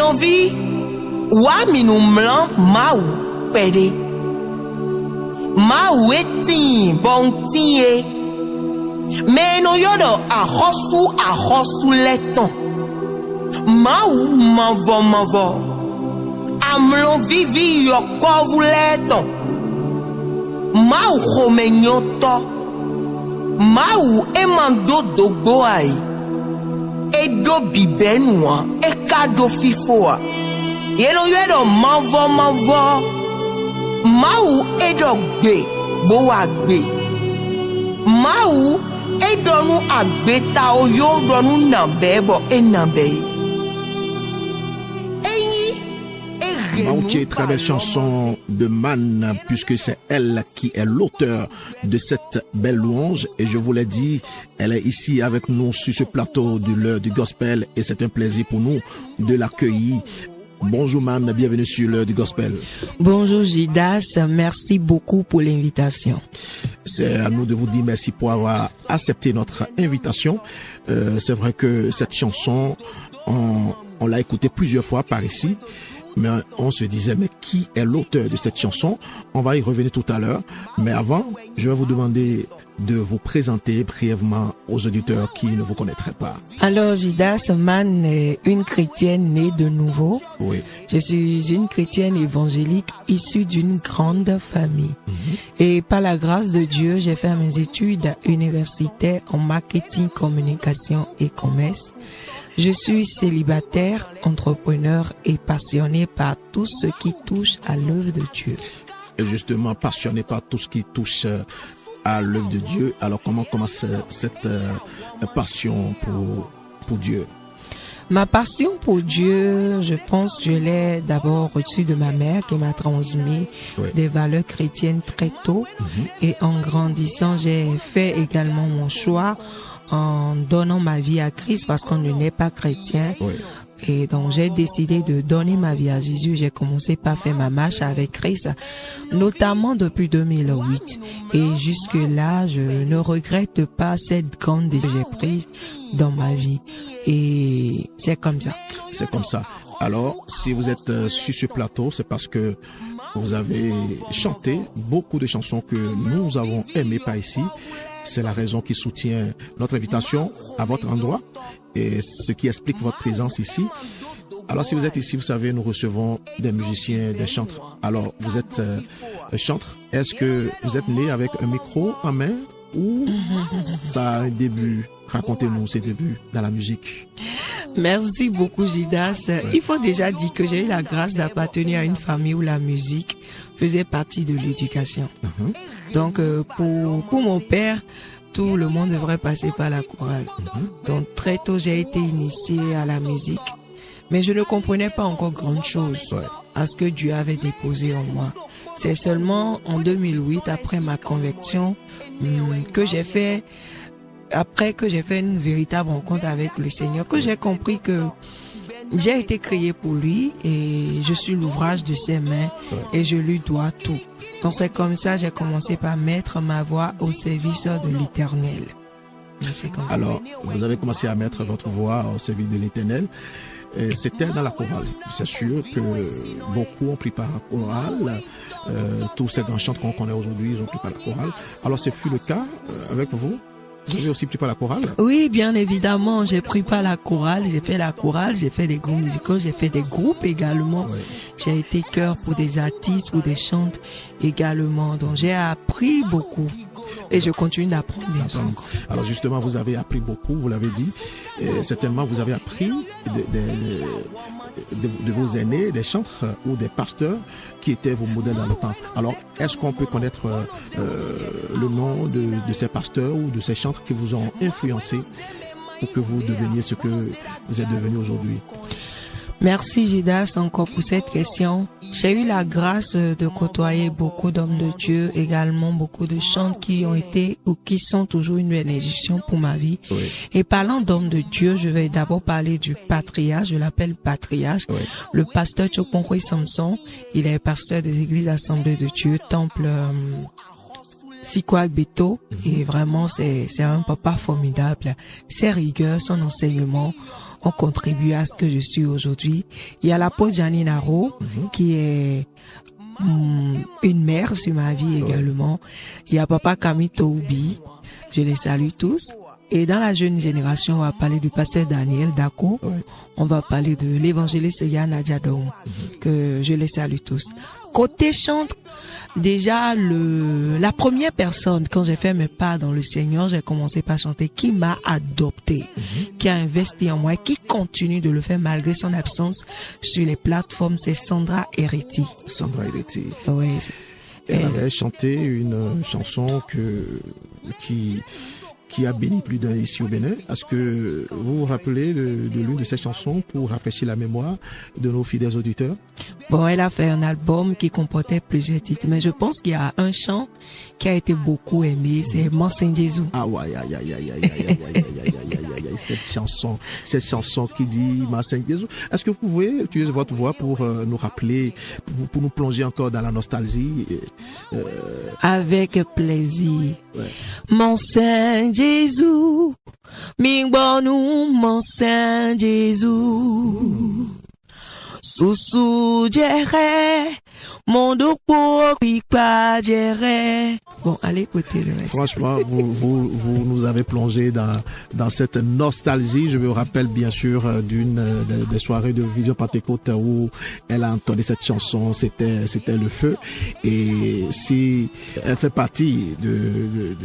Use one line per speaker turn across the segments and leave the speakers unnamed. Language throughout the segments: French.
envie, ouami nous mlan maou pédé. Maou etin bon tié. Mais no yodo a hosu leton. Maou m'envo. Amlon vivi yoko vuleton. Maou khomenyoto. Maou emando dogbo ai. Edo bibenwa. Ekado fifoa. Yeno yodo m'envo. Maou edo gbe. Boa gbe. Maou edonu agbeta oyo donu nambebo enambe.
Maouché, très belle chanson de Man, puisque c'est elle qui est l'auteur de cette belle louange. Et je vous l'ai dit, elle est ici avec nous sur ce plateau de l'heure du gospel et c'est un plaisir pour nous de l'accueillir. Bonjour Man, bienvenue sur l'heure du gospel.
Bonjour Jidas, merci beaucoup pour l'invitation.
C'est à nous de vous dire merci pour avoir accepté notre invitation. C'est vrai que cette chanson, on l'a écoutée plusieurs fois par ici. Mais on se disait, mais qui est l'auteur de cette chanson? On va y revenir tout à l'heure. Mais avant, je vais vous demander de vous présenter brièvement aux auditeurs qui ne vous connaîtraient pas.
Alors, Jidas Man est une chrétienne née de nouveau.
Oui.
Je suis une chrétienne évangélique issue d'une grande famille. Et par la grâce de Dieu, j'ai fait mes études universitaires en marketing, communication et commerce. Je suis célibataire, entrepreneur et passionné par tout ce qui touche à l'œuvre de Dieu.
Et justement, passionné par tout ce qui touche à l'œuvre de Dieu. Alors, comment commence cette passion pour Dieu?
Ma passion pour Dieu, je pense que je l'ai d'abord reçue de ma mère qui m'a transmis des valeurs chrétiennes très tôt. Et en grandissant, j'ai fait également mon choix en donnant ma vie à Christ parce qu'on ne n'est pas chrétien.
Oui.
Et donc, j'ai décidé de donner ma vie à Jésus. J'ai commencé par faire ma marche avec Christ, notamment depuis 2008. Et jusque-là, je ne regrette pas cette grande décision que j'ai prise dans ma vie. Et c'est comme ça.
C'est comme ça. Alors, si vous êtes sur ce plateau, c'est parce que vous avez chanté beaucoup de chansons que nous avons aimées par ici. C'est la raison qui soutient notre invitation à votre endroit et ce qui explique votre présence ici. Alors, si vous êtes ici, vous savez, nous recevons des musiciens, des chantres. Alors, vous êtes chantre. Est-ce que vous êtes né avec un micro en main ou ça a un début? Racontez-nous ces débuts dans la musique.
Merci beaucoup, Jidas. Il faut déjà dire que j'ai eu la grâce d'appartenir à une famille où la musique faisait partie de l'éducation. Donc, pour mon père, tout le monde devrait passer par la chorale. Donc, très tôt, j'ai été initié à la musique. Mais je ne comprenais pas encore grand chose à ce que Dieu avait déposé en moi. C'est seulement en 2008, après ma conversion, que j'ai fait une véritable rencontre avec le Seigneur, que j'ai compris que j'ai été créé pour lui et je suis l'ouvrage de ses mains et je lui dois tout. Donc c'est comme ça que j'ai commencé par mettre ma voix au service de l'Éternel.
Alors, vous avez commencé à mettre votre voix au service de l'Éternel. C'était dans la chorale. C'est sûr que beaucoup ont pris part à la chorale. Tous ces grands chanteurs qu'on connaît aujourd'hui, ils ont pris part à la chorale. Alors, ce fut le cas avec vous? Vous avez aussi pris part à la chorale?
Oui, bien évidemment, j'ai pris part à la chorale, j'ai fait la chorale, j'ai fait des groupes musicaux, j'ai fait des groupes également. J'ai été chœur pour des artistes, pour des chantes également. Donc j'ai appris beaucoup et je continue d'apprendre bien sûr.
Alors justement, vous avez appris beaucoup, vous l'avez dit. Et certainement, vous avez appris de vos aînés, des chantres ou des pasteurs qui étaient vos modèles dans le temps. Alors, est-ce qu'on peut connaître le nom de ces pasteurs ou de ces chantres qui vous ont influencé pour que vous deveniez ce que vous êtes devenu aujourd'hui?
Merci Jidas encore pour cette question. J'ai eu la grâce de côtoyer beaucoup d'hommes de Dieu, également beaucoup de chants qui ont été ou qui sont toujours une bénédiction pour ma vie. Et parlant d'hommes de Dieu, je vais d'abord parler du patriarche, je l'appelle patriarche, le pasteur Choponkwe Samson. Il est pasteur des églises Assemblées de Dieu, Temple Sikwa Beto, et vraiment c'est un papa formidable. Ses rigueurs, son enseignement ont contribué à ce que je suis aujourd'hui. Il y a l'apôtre Janine Haro, qui est une mère sur ma vie également. Il y a papa Camille Toubi, je les salue tous. Et dans la jeune génération, on va parler du pasteur Daniel Dako. On va parler de l'évangéliste Yann Adjadong, que je les salue tous. Côté chante, déjà la première personne, quand j'ai fait mes pas dans le Seigneur, j'ai commencé par chanter, qui m'a adopté, qui a investi en moi, qui continue de le faire malgré son absence sur les plateformes, c'est Sandra Hereti.
Sandra Hereti.
Oui.
Elle avait chanté une chanson qui a béni plus d'un ici au Bénin. Est-ce que vous vous rappelez de l'une de ces chansons pour rafraîchir la mémoire de nos fidèles auditeurs?
Bon, elle a fait un album qui comportait plusieurs titres, mais je pense qu'il y a un chant qui a été beaucoup aimé, c'est Monseigneur Jésus.
Ah ouais, cette chanson qui dit Monseigneur Jésus. Est-ce que vous pouvez utiliser votre voix pour nous rappeler, pour nous plonger encore dans la nostalgie?
Avec plaisir.
Ouais.
Monseigneur Jésus, mingbonou Monseigneur Jésus. Soussou djere, mon pour pas djere. Bon, allez écoutez le reste.
Franchement, vous nous avez plongé dans cette nostalgie. Je me rappelle bien sûr des soirées de Vision Pentecôte où elle a entendu cette chanson. C'était le feu. Et si elle fait partie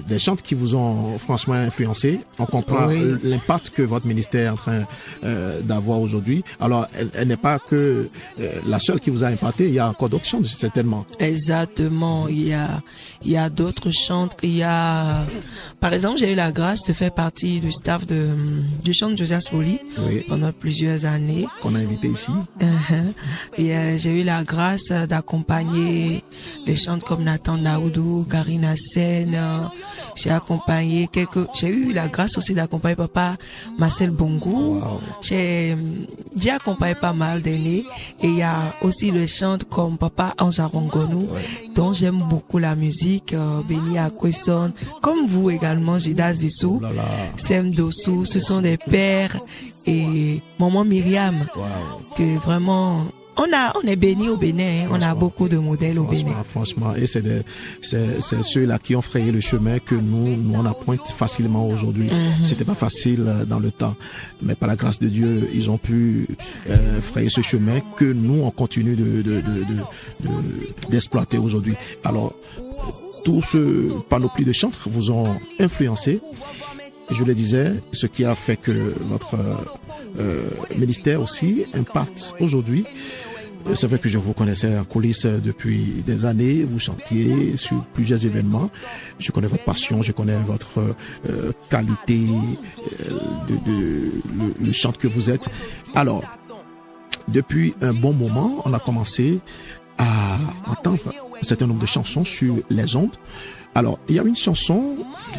des chants qui vous ont franchement influencé, on comprend l'impact que votre ministère est en train d'avoir aujourd'hui. Alors, elle n'est pas que la seule qui vous a impacté. Il y a encore d'autres chants, certainement.
Exactement. Il y a d'autres chants. Par exemple, j'ai eu la grâce de faire partie du staff du chant de Josias Folly pendant plusieurs années.
Qu'on a invité ici.
Et j'ai eu la grâce d'accompagner des chants comme Nathan Naoudou, Karina Sen. J'ai eu la grâce aussi d'accompagner papa Marcel Bongo.
Wow.
J'ai accompagné pas mal d'années. Et il y a aussi le chant comme papa Anjarongonou, dont j'aime beaucoup la musique, Béni Akwesson, comme vous également, Jida Zissou, Sem Dossou, ce sont des pères, et maman Myriam, que vraiment, on est béni au Bénin, on a beaucoup de modèles au Bénin.
Franchement, et c'est ceux-là qui ont frayé le chemin que nous on appointe facilement aujourd'hui. C'était pas facile dans le temps, mais par la grâce de Dieu, ils ont pu frayer ce chemin que nous on continue d'exploiter aujourd'hui. Alors, tout ce panoplie de chantres vous ont influencé. Je le disais, ce qui a fait que votre ministère aussi impacte aujourd'hui. C'est vrai que je vous connaissais en coulisses depuis des années. Vous chantiez sur plusieurs événements. Je connais votre passion, je connais votre qualité, le chant que vous êtes. Alors, depuis un bon moment, on a commencé à entendre un certain nombre de chansons sur les ondes. Alors, il y a une chanson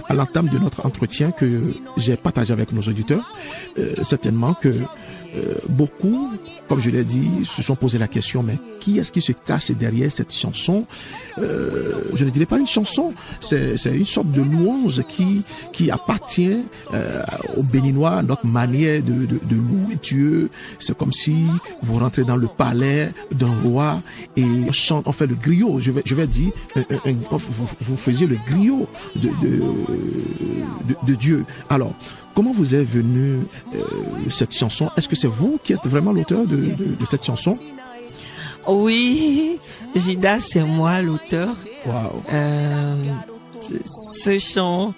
à l'entame de notre entretien que j'ai partagé avec nos auditeurs. Certainement que beaucoup, comme je l'ai dit, se sont posé la question, mais qui est-ce qui se cache derrière cette chanson? Je ne dirais pas une chanson, c'est une sorte de louange qui appartient aux Béninois, notre manière de louer Dieu. C'est comme si vous rentrez dans le palais d'un roi et on fait le griot, je vais dire, vous faisiez le griot de Dieu. Alors, comment vous est venue cette chanson? Est-ce que c'est vous qui êtes vraiment l'auteur de cette chanson?
Oui, Jida, c'est moi l'auteur.
Wow.
Ce chant,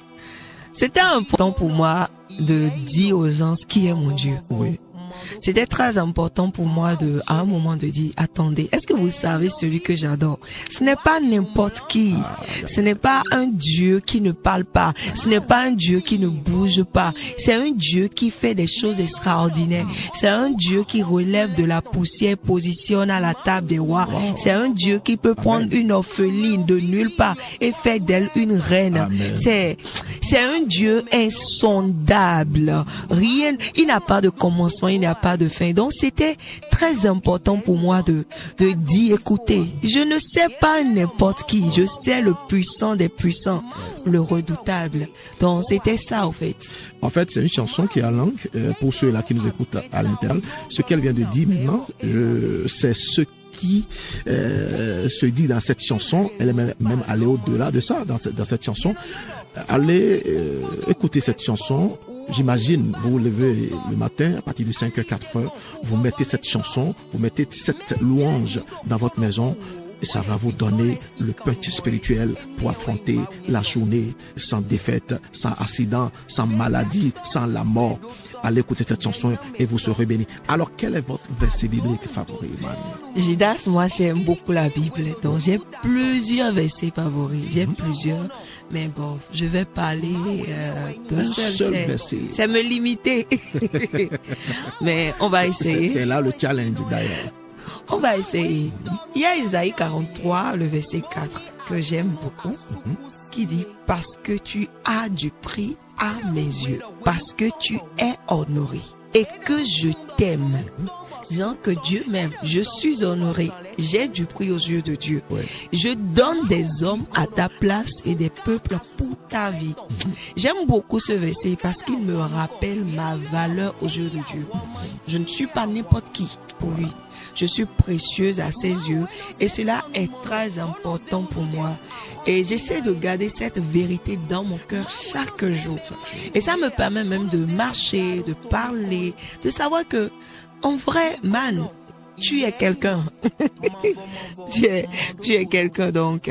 c'était important pour moi de dire aux gens qui est mon Dieu.
Oui.
C'était très important pour moi à un moment de dire, attendez, est-ce que vous savez celui que j'adore? Ce n'est pas n'importe qui. Ce n'est pas un Dieu qui ne parle pas. Ce n'est pas un Dieu qui ne bouge pas. C'est un Dieu qui fait des choses extraordinaires. C'est un Dieu qui relève de la poussière, positionne à la table des rois. C'est un Dieu qui peut prendre une orpheline de nulle part et faire d'elle une reine. C'est un Dieu insondable. Rien, il n'a pas de commencement, il n'a pas de fin. Donc c'était très important pour moi de dire, écoutez, je ne sais pas n'importe qui, je sais le puissant des puissants, le redoutable. Donc c'était ça, en fait.
En fait, c'est une chanson qui est en langue, pour ceux-là qui nous écoutent à l'intérieur. Ce qu'elle vient de dire maintenant, c'est ce qui se dit dans cette chanson. Elle est même allée au-delà de ça, dans cette chanson. Allez écouter cette chanson. J'imagine, vous vous levez le matin, à partir de 5h, 4h, vous mettez cette chanson, vous mettez cette louange dans votre maison, et ça va vous donner le punch spirituel pour affronter la journée sans défaite, sans accident, sans maladie, sans la mort. Allez écouter cette chanson et vous serez bénis. Alors, quel est votre verset biblique favori, Manu?
Gidas, moi j'aime beaucoup la Bible, donc j'ai plusieurs versets favoris, j'ai plusieurs, mais bon, je vais parler d'un seul verset. C'est me limiter, mais on va essayer.
C'est là le challenge d'ailleurs.
On va essayer. Il y a Isaïe 43, le verset 4, que j'aime beaucoup, qui dit « Parce que tu as du prix à mes yeux, parce que tu es honoré et que je t'aime. » Genre que Dieu m'aime, je suis honoré, j'ai du prix aux yeux de Dieu. Ouais. Je donne des hommes à ta place et des peuples pour ta vie. J'aime beaucoup ce verset parce qu'il me rappelle ma valeur aux yeux de Dieu. Je ne suis pas n'importe qui pour lui. Je suis précieuse à ses yeux et cela est très important pour moi. Et j'essaie de garder cette vérité dans mon cœur chaque jour. Et ça me permet même de marcher, de parler, de savoir que, en vrai, man, tu es quelqu'un. tu es quelqu'un. Donc,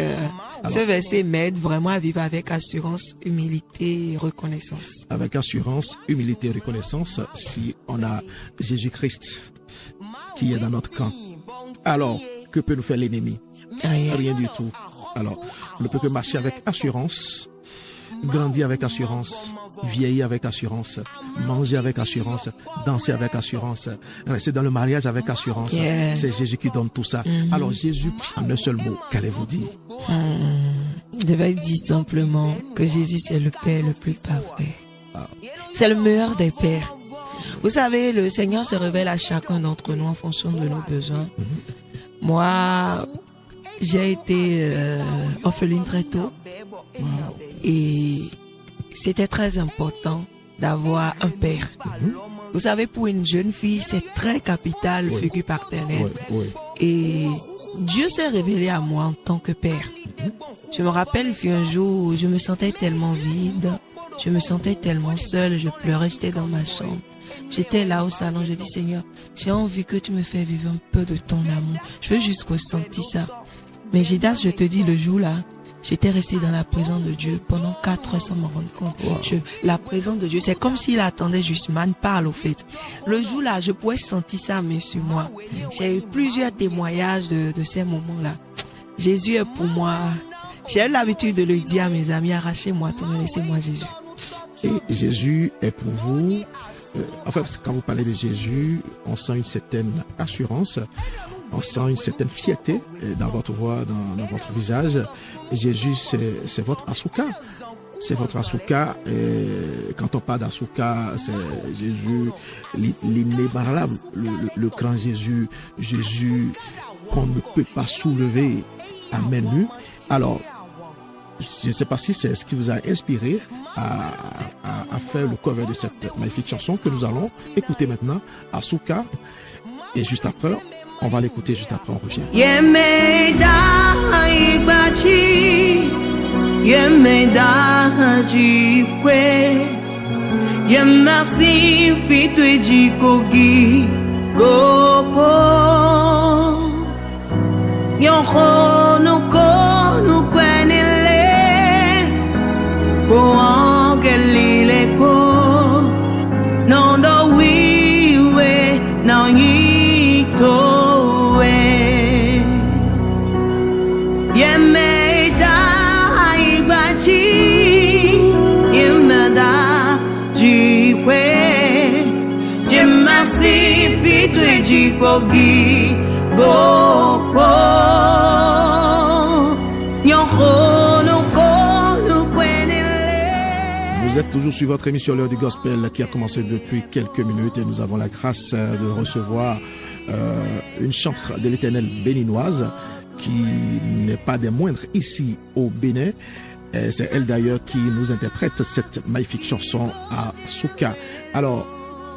ce verset m'aide vraiment à vivre avec assurance, humilité et reconnaissance.
Avec assurance, humilité et reconnaissance, si on a Jésus-Christ qui est dans notre camp. Alors, que peut nous faire l'ennemi? Rien du tout. Alors, on ne peut que marcher avec assurance, grandir avec assurance, vieillir avec assurance, manger avec assurance, danser avec assurance, rester dans le mariage avec assurance. Yeah. C'est Jésus qui donne tout ça. Alors, Jésus, en un seul mot, qu'allez-vous dire?
Je vais dire simplement que Jésus, c'est le Père le plus parfait. C'est le meilleur des pères. Vous savez, le Seigneur se révèle à chacun d'entre nous en fonction de nos besoins. Moi, j'ai été orpheline très tôt et c'était très important d'avoir un père. Vous savez, pour une jeune fille, c'est très capital le figure paternelle. Et Dieu s'est révélé à moi en tant que père. Je me rappelle, il fut un jour où je me sentais tellement vide, je me sentais tellement seule, je pleurais, j'étais dans ma chambre. J'étais là au salon, je dis Seigneur, j'ai envie que tu me fasses vivre un peu de ton amour. Je veux juste ressentir ça. Mais Gidas, je te dis, le jour là, j'étais restée dans la présence de Dieu pendant 4 heures sans m'en rendre compte. La présence de Dieu, c'est comme s'il attendait juste, man, parle au fait. Le jour là, je pouvais sentir ça, mais sur moi. J'ai eu plusieurs témoignages de ces moments-là. Jésus est pour moi. J'ai l'habitude de le dire à mes amis, arrachez-moi tout, laissez-moi Jésus.
Et Jésus est pour vous. En fait, quand vous parlez de Jésus, on sent une certaine assurance, on sent une certaine fierté dans votre voix, dans votre visage. Et Jésus, c'est votre Asuka. C'est votre Asuka. Et quand on parle d'Asuka, c'est Jésus, l'inébranlable, le grand Jésus, Jésus qu'on ne peut pas soulever à main nue. Alors, je ne sais pas si c'est ce qui vous a inspiré à faire le cover de cette magnifique chanson que nous allons écouter maintenant, Asuka. Et juste après, on va l'écouter, juste après on revient. Vous êtes Toujours sur votre émission L'heure du Gospel qui a commencé depuis quelques minutes et nous avons la grâce de recevoir une chantre de l'Éternel béninoise qui n'est pas des moindres ici au Bénin. C'est elle d'ailleurs qui nous interprète cette magnifique chanson Asuka. Alors,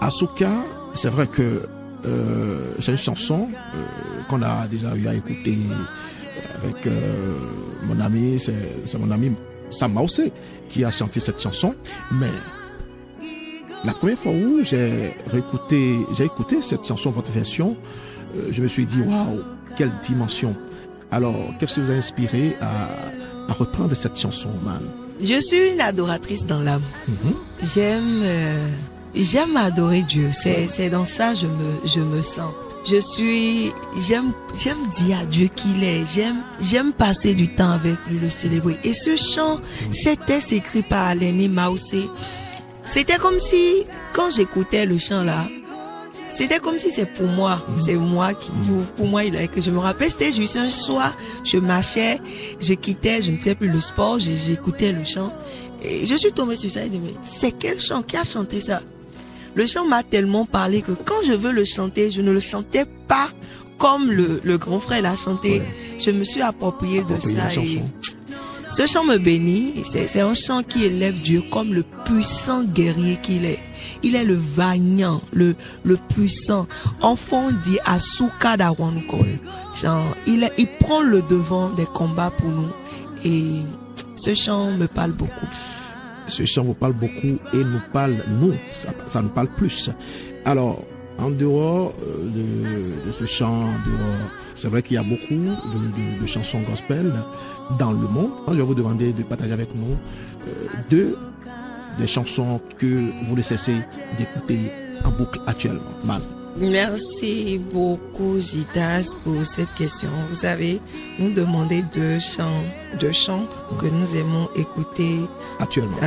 Asuka, c'est vrai que c'est une chanson qu'on a déjà eu à écouter avec mon ami, c'est mon ami Sam Mausé qui a chanté cette chanson. Mais la première fois où j'ai écouté cette chanson, votre version, je me suis dit, waouh, quelle dimension. Alors, qu'est-ce qui vous a inspiré à reprendre cette chanson, man?
Je suis une adoratrice dans l'âme. J'aime adorer Dieu. C'est dans ça je me sens. J'aime dire à Dieu qu'il est. J'aime passer du temps avec lui, le célébrer. Et ce chant, c'était écrit par Lenny Mausé. C'était comme si, quand j'écoutais le chant là, c'était comme si c'est pour moi. C'est moi qui, pour moi, il a écrit. Je me rappelle, c'était juste un soir, je marchais, je quittais, je ne sais plus le sport, j'écoutais le chant. Et je suis tombée sur ça et je me dis, mais c'est quel chant? Qui a chanté ça? Le chant m'a tellement parlé que quand je veux le chanter, je ne le chantais pas comme le grand frère l'a chanté. Ouais. Je me suis approprié de ça. Et ce chant me bénit. C'est un chant qui élève Dieu comme le puissant guerrier qu'il est. Il est le vaillant, le puissant. Enfant dit Asuka Dawanukol. Il prend le devant des combats pour nous. Et ce chant me parle beaucoup.
Ce chant vous parle beaucoup et nous parle, ça nous parle plus. Alors, en dehors de ce chant, c'est vrai qu'il y a beaucoup de chansons gospel dans le monde. Je vais vous demander de partager avec nous des chansons que vous ne cessez d'écouter en boucle actuellement. Man.
Merci beaucoup, Gidas, pour cette question. Vous savez, nous demandez deux chants que nous aimons écouter actuellement.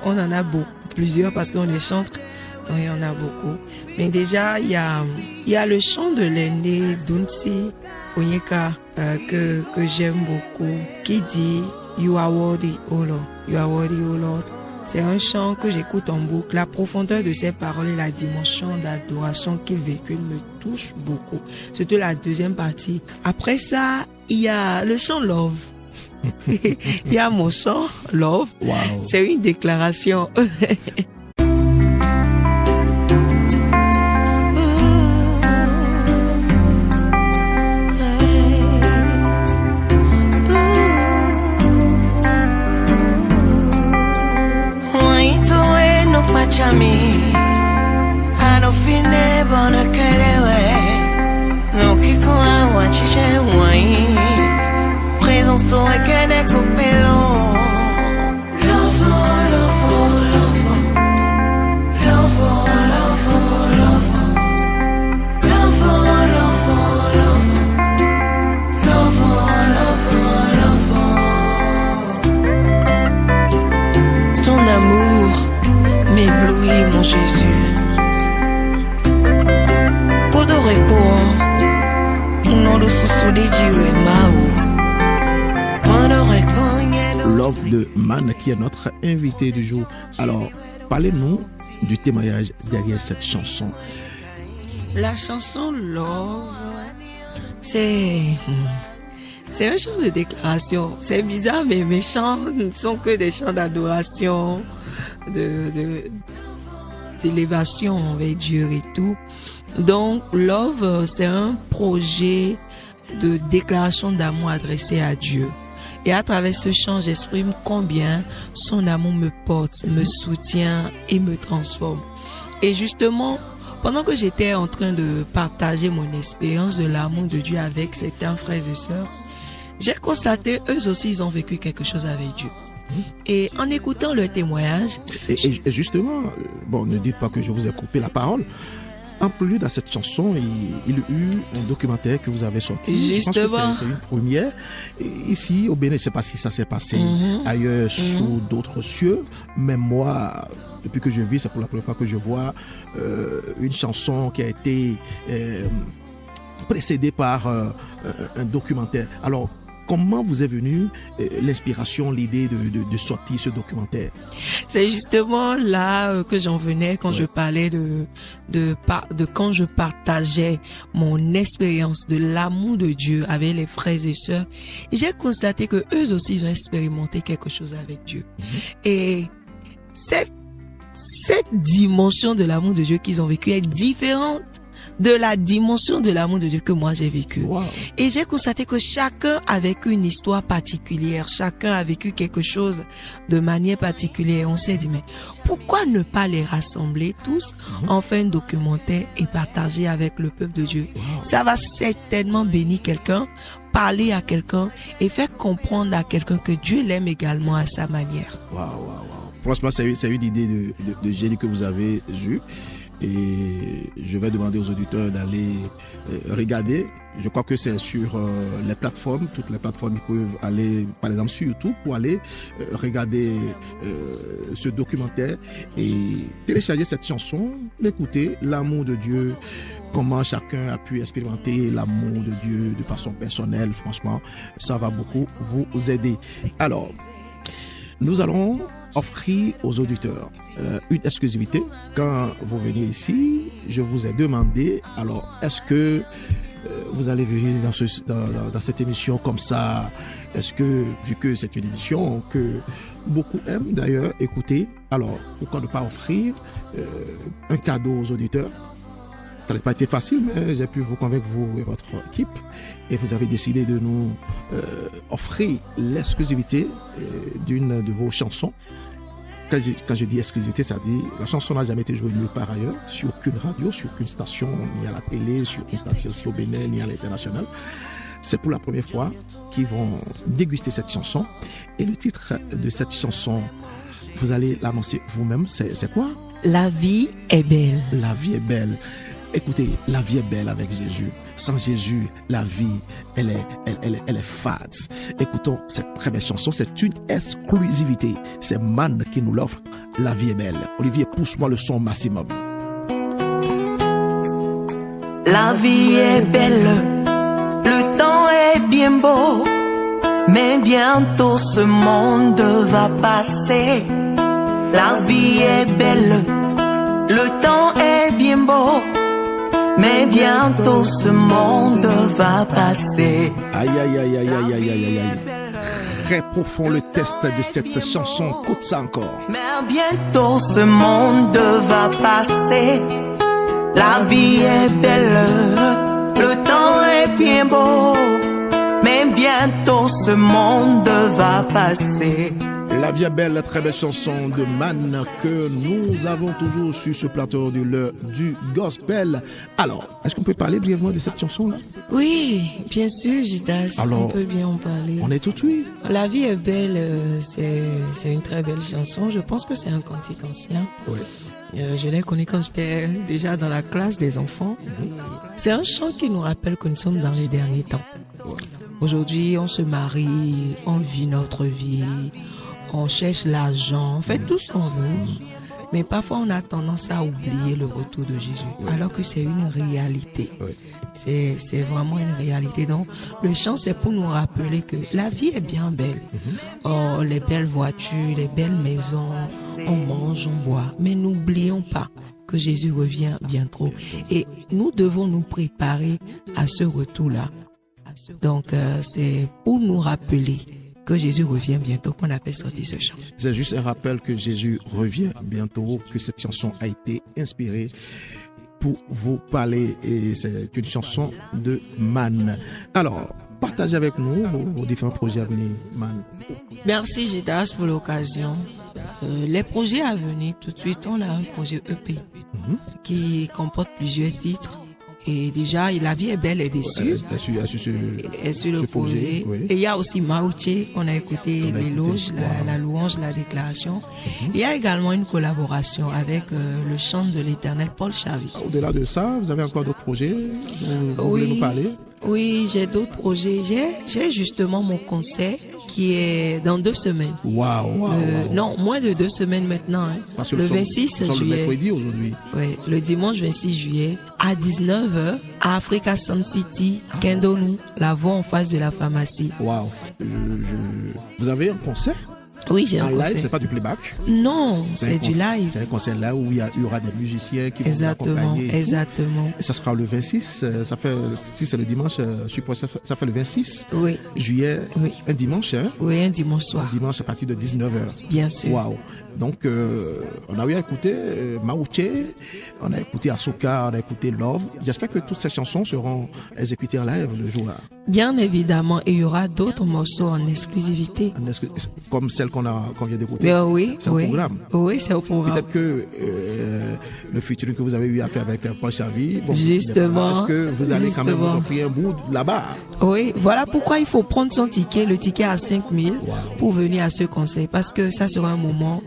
On en a plusieurs parce qu'on les chante, donc il y en a beaucoup. Mais déjà, il y a le chant de l'aîné Dunsi Onyeka que j'aime beaucoup, qui dit You are worthy, O Lord. You are worthy, O Lord. C'est un chant que j'écoute en boucle. La profondeur de ses paroles et la dimension d'adoration qu'il véhicule me touche beaucoup. Surtout la deuxième partie. Après ça, il y a le chant Love. Il y a mon chant Love. Wow. C'est une déclaration.
Présence toi que des coupélos. Love, love, love, love, love, love, love, love, love, love. Ton amour m'éblouit, mon Jésus. Pour de repos, mon nom de sous des dieux Maou.
Love de Man qui est notre invité du jour. Alors, parlez-nous du témoignage derrière cette chanson.
La chanson Love, c'est un chant de déclaration. C'est bizarre, mais mes chants ne sont que des chants d'adoration, d'élévation envers Dieu et tout. Donc, Love, c'est un projet de déclaration d'amour adressé à Dieu. Et à travers ce chant, j'exprime combien son amour me porte, me soutient et me transforme. Et justement, pendant que j'étais en train de partager mon expérience de l'amour de Dieu avec certains frères et sœurs, j'ai constaté, eux aussi, ils ont vécu quelque chose avec Dieu. Et en écoutant leur témoignage...
Et justement, bon, ne dites pas que je vous ai coupé la parole. En plus de cette chanson, il y a eu un documentaire que vous avez sorti.
Justement.
Je pense que c'est une première. Ici, au Bénin, je ne sais pas si ça s'est passé ailleurs sous d'autres cieux. Mais moi, depuis que je vis, c'est pour la première fois que je vois une chanson qui a été précédée par un documentaire. Alors, comment vous est venue l'inspiration, l'idée de sortir ce documentaire?
C'est justement là que j'en venais quand je parlais de quand je partageais mon expérience de l'amour de Dieu avec les frères et sœurs. J'ai constaté que eux aussi ils ont expérimenté quelque chose avec Dieu. Et cette dimension de l'amour de Dieu qu'ils ont vécu est différente de la dimension de l'amour de Dieu que moi j'ai vécu.
Wow.
Et j'ai constaté que chacun a vécu une histoire particulière, chacun a vécu quelque chose de manière particulière. On s'est dit, mais pourquoi ne pas les rassembler tous, en faire un documentaire et partager avec le peuple de Dieu?
Wow.
Ça va certainement bénir quelqu'un, parler à quelqu'un et faire comprendre à quelqu'un que Dieu l'aime également à sa manière.
Wow, wow, wow. Franchement, c'est une idée de génie que vous avez eue. Et je vais demander aux auditeurs d'aller regarder. Je crois que c'est sur les plateformes, toutes les plateformes, ils peuvent aller, par exemple sur YouTube, pour aller regarder ce documentaire et télécharger cette chanson, d'écouter l'amour de Dieu, comment chacun a pu expérimenter l'amour de Dieu de façon personnelle. Franchement, ça va beaucoup vous aider. Alors, nous allons offrir aux auditeurs une exclusivité. Quand vous venez ici, je vous ai demandé, alors est-ce que vous allez venir dans cette émission comme ça? Est-ce que, vu que c'est une émission que beaucoup aiment d'ailleurs écouter, alors pourquoi ne pas offrir un cadeau aux auditeurs? Ça n'a pas été facile, mais j'ai pu vous convaincre, vous et votre équipe, et vous avez décidé de nous offrir l'exclusivité d'une de vos chansons. Quand je dis exclusivité, ça dit la chanson n'a jamais été jouée nulle part ailleurs, sur aucune radio, sur aucune station, ni à la télé, sur aucune station au Bénin, ni à l'international. C'est pour la première fois qu'ils vont déguster cette chanson. Et le titre de cette chanson, vous allez l'annoncer vous-même, c'est quoi?
La vie est belle.
La vie est belle. Écoutez, la vie est belle avec Jésus. Sans Jésus, la vie, elle est fade. Écoutons cette très belle chanson. C'est une exclusivité. C'est Man qui nous l'offre. La vie est belle. Olivier, pousse-moi le son maximum.
La vie est belle, le temps est bien beau, mais bientôt ce monde va passer. La vie est belle, le temps est bien beau, mais bientôt ce monde va passer.
Aïe, aïe, aïe, aïe, aïe, aïe, aïe, aïe. Très profond le test de cette chanson. Écoute ça encore.
Mais bientôt ce monde va passer. La vie est belle, le temps est bien beau, mais bientôt ce monde va passer.
La vie est belle, la très belle chanson de Man que nous avons toujours sur ce plateau de l'heure du gospel. Alors, est-ce qu'on peut parler brièvement de cette chanson-là?
Oui, bien sûr, Gidas,
alors,
on peut bien en parler.
On est tout de suite.
La vie est belle, c'est une très belle chanson. Je pense que c'est un cantique ancien.
Oui.
Je l'ai connu quand j'étais déjà dans la classe des enfants. C'est un chant qui nous rappelle que nous sommes dans les derniers temps. Aujourd'hui, on se marie, on vit notre vie, on cherche l'argent, on fait tout ce qu'on veut. Mais parfois, on a tendance à oublier le retour de Jésus, alors que c'est une réalité. C'est vraiment une réalité. Donc, le chant, c'est pour nous rappeler que la vie est bien belle. Oh, les belles voitures, les belles maisons, on mange, on boit. Mais n'oublions pas que Jésus revient bientôt. Et nous devons nous préparer à ce retour-là. Donc, c'est pour nous rappeler que Jésus revient bientôt qu'on a fait sortir ce chant.
C'est juste un rappel que Jésus revient bientôt, que cette chanson a été inspirée pour vous parler, et c'est une chanson de Man. Alors, partagez avec nous vos différents projets à venir, Man.
Merci Gidas pour l'occasion. Les projets à venir, tout de suite, on a un projet EP qui comporte plusieurs titres. Et déjà, la vie est belle et dessus.
Et
sur le projet.
Oui.
Et il y a aussi Maouché, qu'on a écouté l'éloge, la louange, la déclaration. Il y a également une collaboration avec le chant de l'Éternel, Paul Chavi.
Au-delà de ça, vous avez encore d'autres projets dont vous voulez nous parler?
Oui, j'ai d'autres projets. J'ai justement mon concert qui est dans 2 semaines.
Waouh.
Non, moins de 2 semaines maintenant. Hein.
Parce que
le
nous sommes-
26
nous sommes le
juillet.
mercredi aujourd'hui.
Ouais, le dimanche 26 juillet à 19h à Africa Sun City, Kendonu, la voie en face de la pharmacie.
Waouh. Vous avez un concert
Oui, j'ai un
en live,
concert.
c'est pas du playback.
Non,
un
c'est du
concert-
live.
C'est un concert là où il y aura des musiciens qui vont vous
Exactement,
accompagner. et tout.
exactement.
Et ça sera le 26, ça fait, si c'est le dimanche, je suppose, ça fait le 26
Oui,
juillet,
Oui.
un dimanche, hein,
oui, un dimanche soir,
un dimanche à partir de 19h.
bien sûr.
Waouh. Donc, on a eu à écouter Maouche, on a écouté Asuka, on a écouté Love. J'espère que toutes ces chansons seront exécutées en live le jour-là.
Bien évidemment, et il y aura d'autres morceaux en exclusivité.
Comme celle qu'on vient d'écouter.
Mais oui,
C'est un
oui.
programme.
Oui, c'est au programme.
Peut-être que le featuring que vous avez eu à faire avec Paul Charvi, bon,
Justement.
est-ce que vous allez quand même
Justement.
nous offrir un bout là-bas?
Oui, voilà pourquoi il faut prendre son ticket, le ticket à 5 000 pour venir à ce concert, parce que ça sera un moment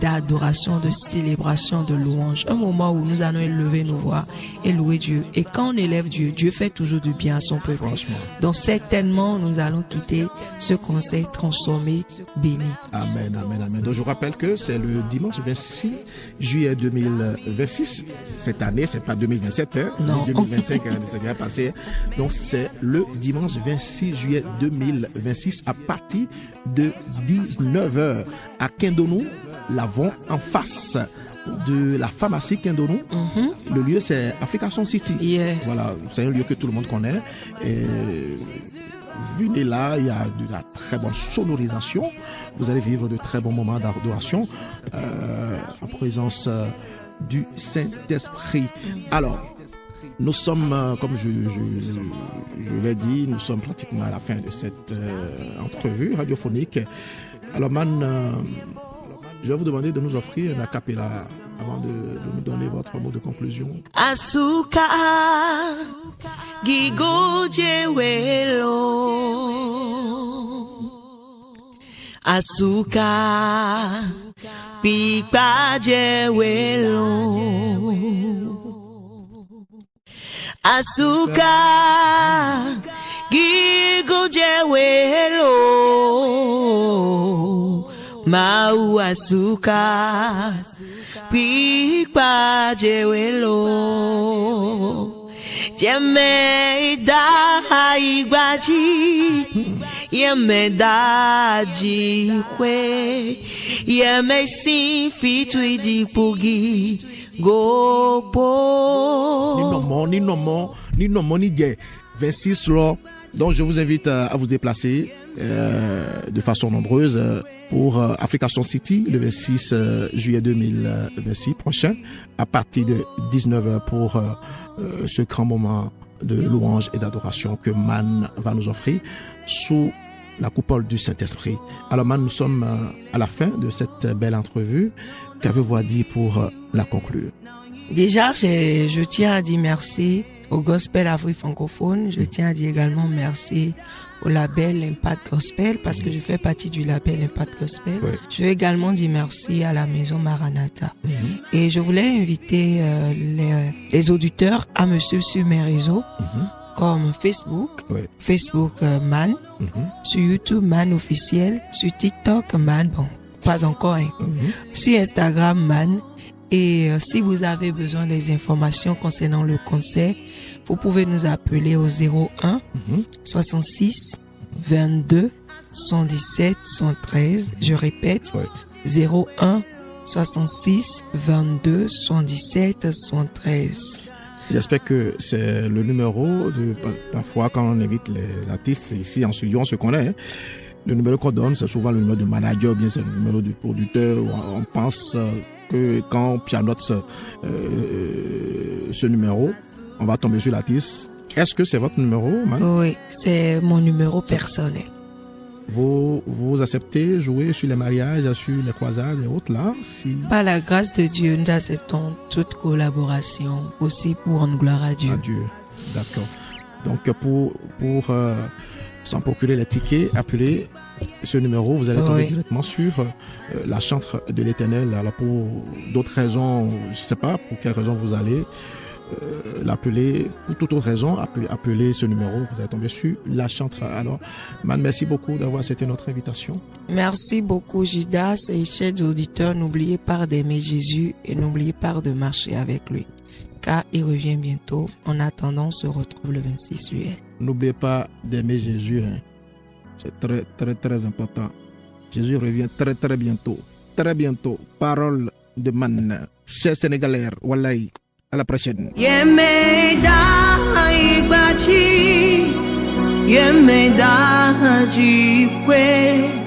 d'adoration, de célébration, de louange, un moment où nous allons élever nos voix et louer Dieu. Et quand on élève Dieu, Dieu fait toujours du bien à son peuple.
Franchement.
Donc certainement, nous allons quitter ce concert transformé, béni.
Amen, amen, amen. Donc je vous rappelle que c'est le dimanche 26 juillet 2026. Cette année, c'est pas 2027, hein?
Non.
2025, c'est déjà passé. Donc c'est le dimanche 26 juillet 2026 à partir de 19h à Kendonu, Lavon, en face de la pharmacie Kendonu. Le lieu, c'est Africa Sun City.
Yes.
Voilà, c'est un lieu que tout le monde connaît. Et venez là, il y a de la très bonne sonorisation. Vous allez vivre de très bons moments d'adoration en présence du Saint-Esprit. Alors, nous sommes, comme je l'ai dit, nous sommes pratiquement à la fin de cette entrevue radiophonique. Alors, Man, je vais vous demander de nous offrir un acapella avant de nous donner votre mot de conclusion.
Asuka gigojewelo Asuka pipajewelo Asuka gigojewelo Mau asuka pipajewelo Yemeda igbaji Yemeda jihwe Yemesi fitwiji pugi gopo
Ni nomo, ni dje. 26 là. Donc je vous invite à vous déplacer de façon nombreuse pour Africa Sun City le 26 juillet 2026 prochain à partir de 19h pour ce grand moment de louange et d'adoration que Man va nous offrir sous la coupole du Saint-Esprit. Alors Man, nous sommes à la fin de cette belle entrevue. Qu'avez-vous à dire pour la conclure?
Déjà, je tiens à dire merci au Gospel Afrique francophone. Je tiens à dire également merci au label Impact Gospel parce que je fais partie du label Impact Gospel.
Oui.
Je veux également dire merci à la maison Maranatha. Et je voulais inviter les auditeurs à me suivre sur mes réseaux comme Facebook, Facebook Man, sur YouTube Man officiel, sur TikTok Man, bon, pas encore, hein. Sur Instagram Man. Et si vous avez besoin des informations concernant le concert, vous pouvez nous appeler au 01 66 22 117 113. Je répète, 01 66 22 117 113.
J'espère que c'est le numéro de parfois quand on invite les artistes ici en studio, on se connaît. Hein. Le numéro qu'on donne, c'est souvent le numéro du manager, ou bien c'est le numéro du producteur. On pense que quand on pianote ce numéro, on va tomber sur l'artiste. Est-ce que c'est votre numéro, Man?
Oui, c'est mon numéro personnel.
Vous acceptez jouer sur les mariages, sur les croisades et autres là si...
Par la grâce de Dieu, nous acceptons toute collaboration, aussi pour rendre gloire à Dieu.
Adieu. D'accord. Donc pour s'en procurer les tickets, appelez ce numéro, vous allez tomber directement sur la chantre de l'Éternel. Alors pour d'autres raisons, je ne sais pas pour quelles raisons vous allez l'appeler pour toute autre raison, appeler ce numéro, vous allez tomber sur la chanteuse. Alors, Man, merci beaucoup d'avoir accepté notre invitation.
Merci beaucoup, Jidas, et chers auditeurs, n'oubliez pas d'aimer Jésus et n'oubliez pas de marcher avec lui, car il revient bientôt. En attendant, on se retrouve le 26 juillet.
N'oubliez pas d'aimer Jésus, hein. C'est très, très, très important. Jésus revient très, très bientôt. Très bientôt. Parole de Man. Chers Sénégalais, Wallahi. À la prochaine.
Yemeda igbachi, yemeda jikwe.